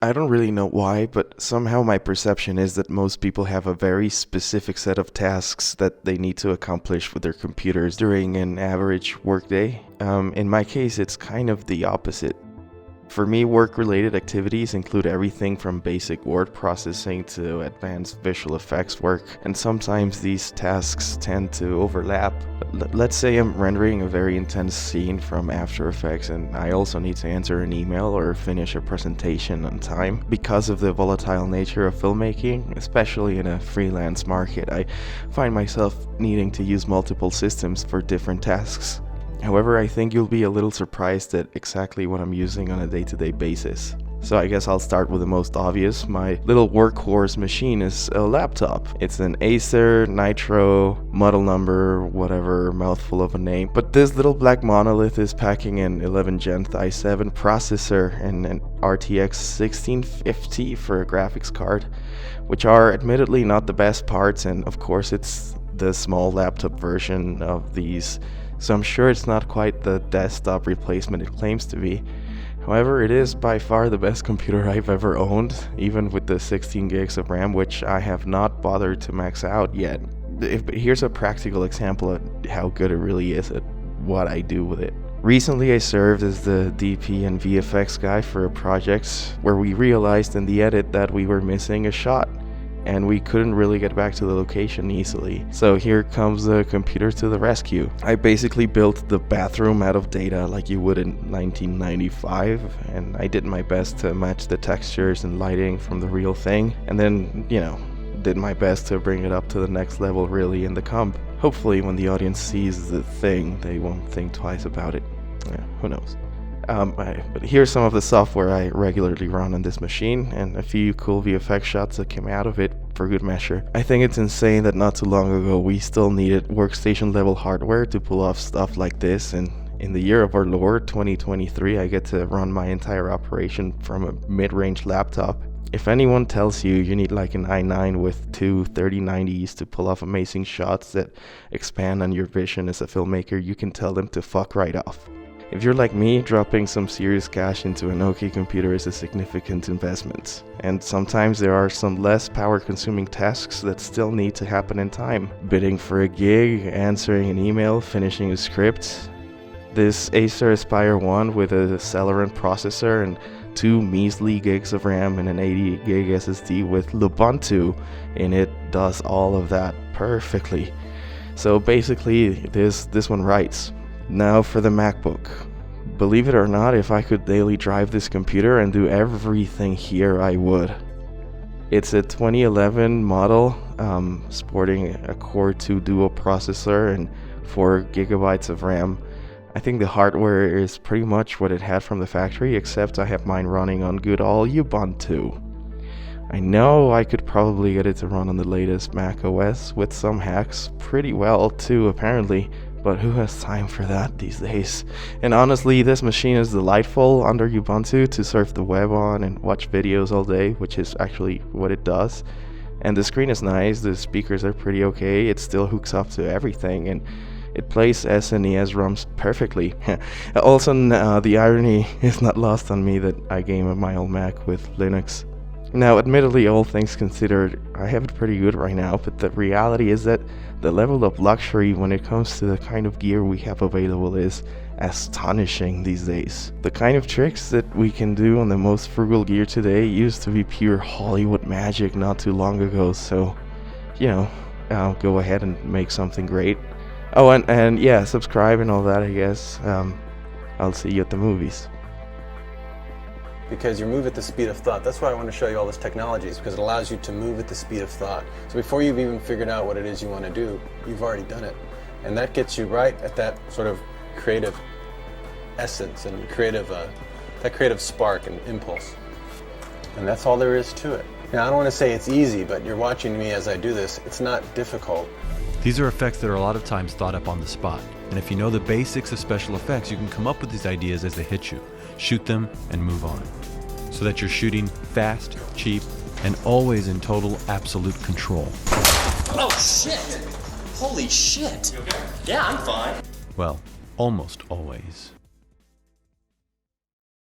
I don't really know why, but somehow my perception is that most people have a very specific set of tasks that they need to accomplish with their computers during an average workday. In my case, it's kind of the opposite. For me, work-related activities include everything from basic word processing to advanced visual effects work, and sometimes these tasks tend to overlap. Let's say I'm rendering a very intense scene from After Effects and I also need to answer an email or finish a presentation on time. Because of the volatile nature of filmmaking, especially in a freelance market, I find myself needing to use multiple systems for different tasks. However, I think you'll be a little surprised at exactly what I'm using on a day-to-day basis. So I guess I'll start with the most obvious. My little workhorse machine is a laptop. It's an Acer Nitro, model number, whatever, mouthful of a name. But this little black monolith is packing an 11th Gen i7 processor and an RTX 1650 for a graphics card, which are admittedly not the best parts, and of course it's the small laptop version of these. So I'm sure it's not quite the desktop replacement it claims to be. However, it is by far the best computer I've ever owned, even with the 16 gigs of RAM, which I have not bothered to max out yet. Here's a practical example of how good it really is at what I do with it. Recently I served as the DP and VFX guy for a project where we realized in the edit that we were missing a shot, and we couldn't really get back to the location easily. So here comes the computer to the rescue. I basically built the bathroom out of data like you would in 1995, and I did my best to match the textures and lighting from the real thing, and then, did my best to bring it up to the next level really in the comp. Hopefully when the audience sees the thing, they won't think twice about it. Yeah, who knows. But here's some of the software I regularly run on this machine, and a few cool VFX shots that came out of it for good measure. I think it's insane that not too long ago we still needed workstation level hardware to pull off stuff like this, and in the year of our Lord 2023 I get to run my entire operation from a mid-range laptop. If anyone tells you you need like an i9 with two 3090s to pull off amazing shots that expand on your vision as a filmmaker, you can tell them to fuck right off. If you're like me, dropping some serious cash into an OK computer is a significant investment, and sometimes there are some less power-consuming tasks that still need to happen in time. Bidding for a gig, answering an email, finishing a script. This Acer Aspire 1 with a Celeron processor and 2 measly gigs of RAM and an 80 gig SSD with Lubuntu in it does all of that perfectly. So basically, this one writes. Now for the MacBook. Believe it or not, if I could daily drive this computer and do everything here, I would. It's a 2011 model, sporting a Core 2 Duo processor and 4 gigabytes of RAM. I think the hardware is pretty much what it had from the factory, except I have mine running on good old Ubuntu. I know I could probably get it to run on the latest Mac OS with some hacks pretty well too, apparently. But who has time for that these days? And honestly, this machine is delightful under Ubuntu to surf the web on and watch videos all day, which is actually what it does. And the screen is nice, the speakers are pretty okay, it still hooks up to everything, and it plays SNES ROMs perfectly. Also, the irony is not lost on me that I game on my old Mac with Linux. Now, admittedly, all things considered, I have it pretty good right now, but the reality is that the level of luxury when it comes to the kind of gear we have available is astonishing these days. The kind of tricks that we can do on the most frugal gear today used to be pure Hollywood magic not too long ago, so, go ahead and make something great. Oh, and yeah, subscribe and all that, I guess. I'll see you at the movies. Because you move at the speed of thought. That's why I want to show you all this technology, is because it allows you to move at the speed of thought. So before you've even figured out what it is you want to do, you've already done it. And that gets you right at that sort of creative essence and that creative spark and impulse. And that's all there is to it. Now, I don't want to say it's easy, but you're watching me as I do this. It's not difficult. These are effects that are a lot of times thought up on the spot. And if you know the basics of special effects, you can come up with these ideas as they hit you. Shoot them and move on. So that you're shooting fast, cheap, and always in total, absolute control. Oh shit! Holy shit! You okay? Yeah, I'm fine. Well, almost always.